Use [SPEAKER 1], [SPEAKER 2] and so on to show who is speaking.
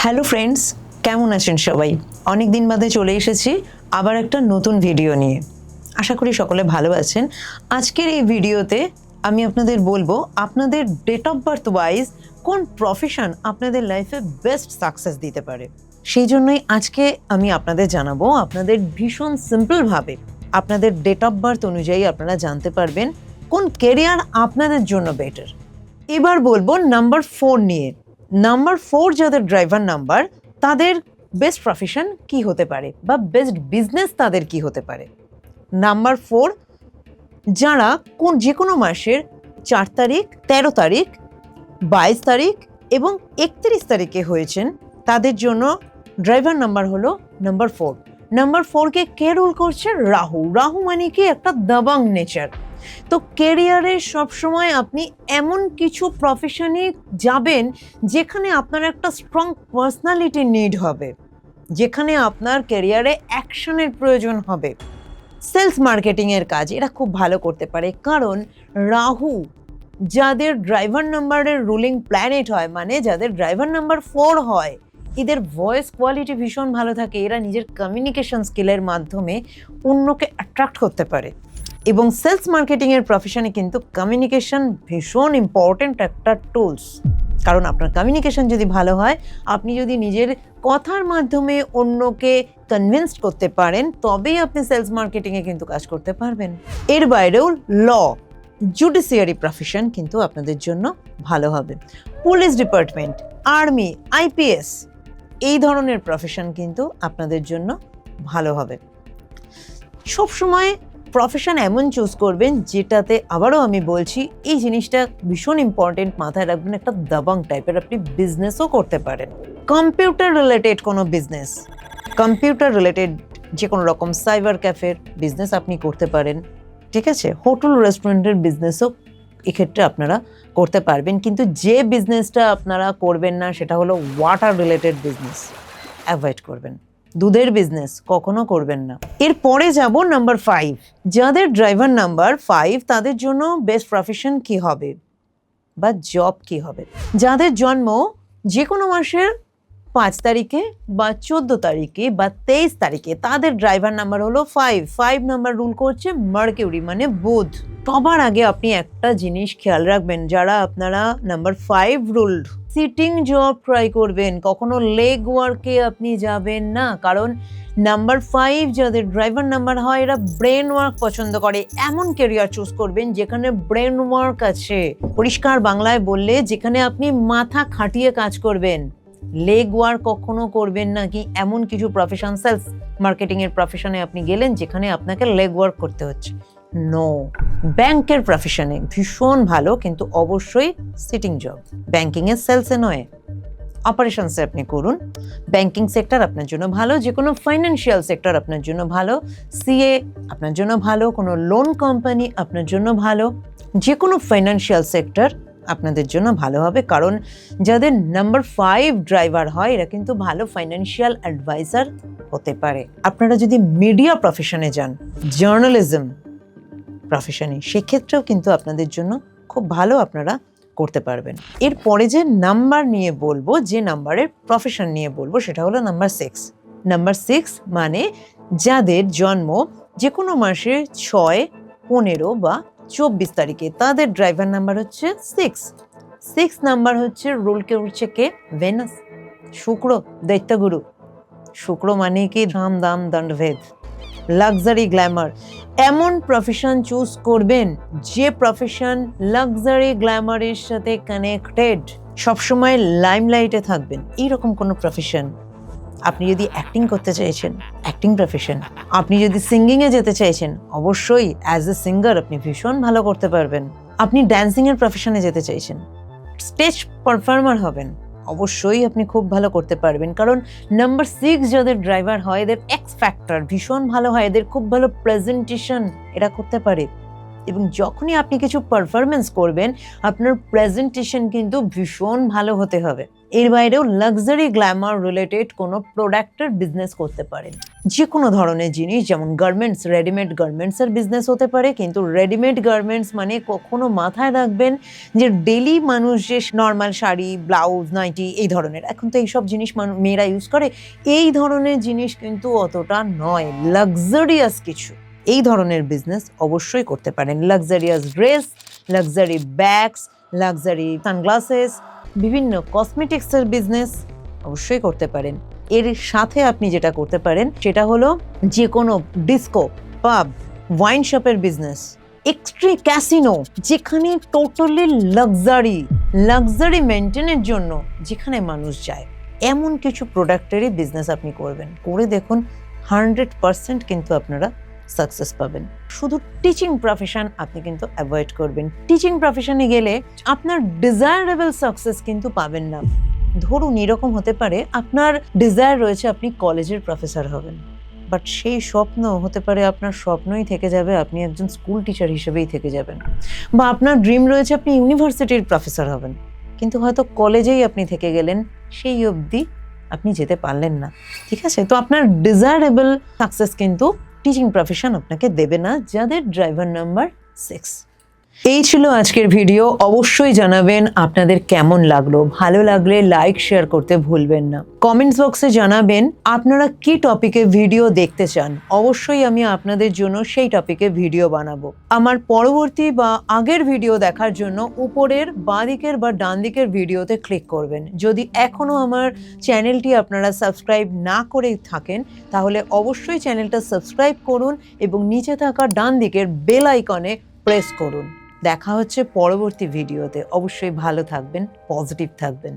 [SPEAKER 1] Hello friends, কেমন আছেন সবাই? অনেক দিন বাদে চলে এসেছি আবার একটা নতুন ভিডিও নিয়ে। আশা করি সকলে ভালো আছেন। আজকের এই ভিডিওতে আমি আপনাদের বলবো আপনাদের ডেট অফ বার্থ ওয়াইজ কোন প্রফেশন আপনাদের লাইফে বেস্ট সাকসেস দিতে পারে। সেই জন্যই আজকে আমি আপনাদের জানাবো, আপনাদের ভীষণ সিম্পলভাবে আপনাদের ডেট অফ বার্থ অনুযায়ী আপনারা জানতে পারবেন কোন কেরিয়ার আপনাদের জন্য বেটার। এবার বলবো নাম্বার 4 নিয়ে। নাম্বার 4 যাদের ড্রাইভার নাম্বার, তাদের বেস্ট প্রফেশন কি হতে পারে বা বেস্ট বিজনেস তাদের কি হতে পারে। নাম্বার 4 যারা যে কোনো মাসের 4 তারিখ, 13 তারিখ, 22 তারিখ এবং 31 তারিখে হয়েছেন, তাদের জন্য ড্রাইভার নাম্বার হলো নাম্বার 4। নাম্বার 4কে কে রুল করছে? রাহু। রাহু মানে কি একটা দাবাং নেচার। তো কেরিয়ারে সবসময় আপনি এমন কিছু প্রফেশনে যাবেন যেখানে আপনার একটা স্ট্রং পার্সোনালিটি নিড হবে, যেখানে আপনার কেরিয়ারে অ্যাকশনের প্রয়োজন হবে। সেলস মার্কেটিংয়ের কাজ এরা খুব ভালো করতে পারে, কারণ রাহু যাদের ড্রাইভার নাম্বারের রুলিং প্ল্যানেট হয়, মানে যাদের ড্রাইভার নাম্বার 4 হয়, এদের ভয়েস কোয়ালিটি ভীষণ ভালো থাকে। এরা নিজের কমিউনিকেশন স্কিলের মাধ্যমে অন্যকে অ্যাট্রাক্ট করতে পারে। এবং সেলস মার্কেটিংয়ের প্রফেশনে কিন্তু কমিউনিকেশন ভীষণ ইম্পর্টেন্ট একটা টুলস, কারণ আপনার কমিউনিকেশন যদি ভালো হয়, আপনি যদি নিজের কথার মাধ্যমে অন্যকে কনভিন্স করতে পারেন, তবেই আপনি সেলস মার্কেটিংয়ে কিন্তু কাজ করতে পারবেন। এর বাইরেও ল, জুডিশিয়ারি প্রফেশন কিন্তু আপনাদের জন্য ভালো হবে। পুলিশ ডিপার্টমেন্ট, আর্মি, আইপিএস এই ধরনের প্রফেশন কিন্তু আপনাদের জন্য ভালো হবে। সবসময় প্রফেশন এমন চুজ করবেন যেটাতে, আবারও আমি বলছি, এই জিনিসটা ভীষণ ইম্পর্টেন্ট, মাথায় রাখবেন, একটা দাবাং টাইপের আপনি বিজনেসও করতে পারেন। কম্পিউটার রিলেটেড কোনো বিজনেস, কম্পিউটার রিলেটেড যে কোনো রকম সাইবার ক্যাফের বিজনেস আপনি করতে পারেন, ঠিক আছে? হোটেল রেস্টুরেন্টের বিজনেসও এক্ষেত্রে আপনারা করতে পারবেন। কিন্তু যে বিজনেসটা আপনারা করবেন না সেটা হলো ওয়াটার রিলেটেড বিজনেস, অ্যাভয়েড করবেন। দুধের বিজনেস কখনো করবেন না। এরপরে যাব নাম্বার 5। যাদের ড্রাইভার নাম্বার 5, তাদের জন্য বেস্ট প্রফেশন কি হবে বা জব কি হবে। যাদের জন্ম যে কোনো মাসের 5 তারিখে বা 14 তারিখে বা 23 তারিখে, তাদের ড্রাইভার নাম্বার হলো 5। 5 নাম্বার রুল করছে মার্কিউরি, মানে বুধ। সবার আগে আপনি একটা জিনিস খেয়াল রাখবেন, যারা আপনারা number 5 ruled, sitting job try করবেন, কখনো লেগ ওয়ার্কে আপনি যাবেন না। কারণ নাম্বার 5 যাদের ড্রাইভার নাম্বার হয়, এরা ব্রেন ওয়ার্ক পছন্দ করে। এমন কেরিয়ার চুজ করবেন যেখানে ব্রেন ওয়ার্ক আছে। পরিষ্কার বাংলায় বললে, যেখানে আপনি মাথা খাটিয়ে কাজ করবেন। লেগ ওয়ার্ক কখনো করবেন না। কি এমন কিছু প্রফেশন, সেলস মার্কেটিং এর প্রফেশনে আপনি গেলেন যেখানে আপনাকে লেগ ওয়ার্ক করতে হচ্ছে? নো। ব্যাংকের প্রফেশনে ভীষণ ভালো, কিন্তু অবশ্যই সিটিং জব। ব্যাংকিং এর সেলসে নয়, অপারেশনসে আপনি করুন। ব্যাংকিং সেক্টর আপনার জন্য ভালো, যে কোনো ফাইন্যান্সিয়াল সেক্টর আপনার জন্য ভালো, সিএ আপনার জন্য ভালো, কোনো লোন কোম্পানি আপনার জন্য ভালো, যে কোনো ফাইন্যান্সিয়াল সেক্টর আপনাদের জন্য ভালো হবে। কারণ যাদের নাম্বার 5 ড্রাইভার হয়, এরা কিন্তু ভালো ফাইন্যান্সিয়াল অ্যাডভাইজার হতে পারে। আপনারা যদি মিডিয়া প্রফেশনে যান, জার্নালিজম প্রফেশনে, সেক্ষেত্রেও কিন্তু আপনাদের জন্য খুব ভালো, আপনারা করতে পারবেন। এরপরে যে নাম্বার নিয়ে বলবো, যে নাম্বারের প্রফেশন নিয়ে বলবো, সেটা হলো নাম্বার 6। নাম্বার 6 মানে যাদের জন্ম যে কোনো মাসের 6, 15 বা 24 তারিখে, তাদের ড্রাইভার নাম্বার হচ্ছে 6। 6 নাম্বার হচ্ছে রুল করছে কে? ভেনাস, শুক্র, দৈত্যগুরু। শুক্র মানে কি? ধাম দাম দণ্ডভেদ, লাক্সারি, গ্ল্যামার। এমন প্রফেশন চুজ করবেন যে প্রফেশন লাক্সারি গ্ল্যামারের সাথে কানেক্টেড, সবসময় লাইমলাইটে থাকবেন, এইরকম কোনো প্রফেশন। আপনি যদি অ্যাক্টিং করতে চাইছেন, অ্যাক্টিং প্রফেশন। আপনি যদি সিঙ্গিংয়ে যেতে চাইছেন, অবশ্যই অ্যাজ এ সিঙ্গার আপনি ভীষণ ভালো করতে পারবেন। আপনি ড্যান্সিংয়ের প্রফেশনে যেতে চাইছেন, স্টেজ পারফর্মার হবেন, অবশ্যই আপনি খুব ভালো করতে পারবেন। কারণ নাম্বার 6 যাদের ড্রাইভার হয়, এদের এক্স ফ্যাক্টর ভীষণ ভালো হয়, এদের খুব ভালো প্রেজেন্টেশন এরা করতে পারে। এবং যখনই আপনি কিছু পারফরমেন্স করবেন আপনার প্রেজেন্টেশন কিন্তু ভীষণ ভালো হতে হবে। এর বাইরেও লাক্সারি গ্ল্যামার রিলেটেড কোনো প্রোডাক্টের বিজনেস করতে পারেন। যে কোনো ধরনের জিনিস, যেমন গার্মেন্টস, রেডিমেড গার্মেন্টসের বিজনেস হতে পারে, কিন্তু রেডিমেড গার্মেন্টস মানে কখনো মাথায় রাখবেন যে ডেলি মানুষ যে নর্মাল শাড়ি, ব্লাউজ, নাইটি এই ধরনের, এখন তো এইসব জিনিস মেয়েরা ইউজ করে, এই ধরনের জিনিস কিন্তু অতটা নয়, লাক্সারিয়াস কিছু। এই ধরনের বিজনেস অবশ্যই করতে পারেন। Luxurious dress, luxury bags, luxury sunglasses, বিভিন্ন কসমেটিক্সের বিজনেস অবশ্যই করতে পারেন। এর সাথে আপনি যেটা করতে পারেন সেটা হলো যে কোনো ডিস্কো, পাব, ওয়াইন শপের বিজনেস, এক্সট্রি ক্যাসিনো, যেখানে টোটালি লাক্সারি মেনটেনের জন্য যেখানে মানুষ যায়, এমন কিছু প্রোডাক্টেরই বিজনেস আপনি করবেন। করে দেখুন 100% কিন্তু আপনারা সাকসেস পাবেন। শুধু টিচিং প্রফেশন আপনি কিন্তু অ্যাভয়েড করবেন। টিচিং প্রফেশনে গেলে আপনার ডিজায়ারেবল সাকসেস কিন্তু পাবেন না। ধরুন এরকম হতে পারে আপনার ডিজায়ার রয়েছে আপনি কলেজের প্রফেসর হবেন, বাট সেই স্বপ্ন হতে পারে আপনার স্বপ্নই থেকে যাবে, আপনি একজন স্কুল টিচার হিসেবেই থেকে যাবেন। বা আপনার ড্রিম রয়েছে আপনি ইউনিভার্সিটির প্রফেসর হবেন, কিন্তু হয়তো কলেজেই আপনি থেকে গেলেন, সেই অবধি আপনি যেতে পারলেন না। ঠিক আছে, তো আপনার ডিজায়ারেবল সাকসেস কিন্তু টিচিং প্রফেশন আপনাকে দেবে না, যাদের ড্রাইভার নাম্বার 6। এই ছিল আজকের ভিডিও। অবশ্যই জানাবেন আপনাদের কেমন লাগলো। ভালো লাগলে লাইক, শেয়ার করতে ভুলবেন না। কমেন্টস বক্সে জানাবেন আপনারা কি টপিকে ভিডিও দেখতে চান। অবশ্যই আমি আপনাদের জন্য সেই টপিকে ভিডিও বানাবো। আমার পরবর্তী বা আগের ভিডিও দেখার জন্য উপরের বাঁ দিকের বা ডান দিকের ভিডিওতে ক্লিক করবেন। যদি এখনো আমার চ্যানেলটি আপনারা সাবস্ক্রাইব না করে থাকেন তাহলে অবশ্যই চ্যানেলটা সাবস্ক্রাইব করুন এবং নিচে থাকা ডান দিকের বেল আইকনে প্রেস করুন। দেখা হচ্ছে পরবর্তী ভিডিওতে। অবশ্যই ভালো থাকবেন, পজিটিভ থাকবেন।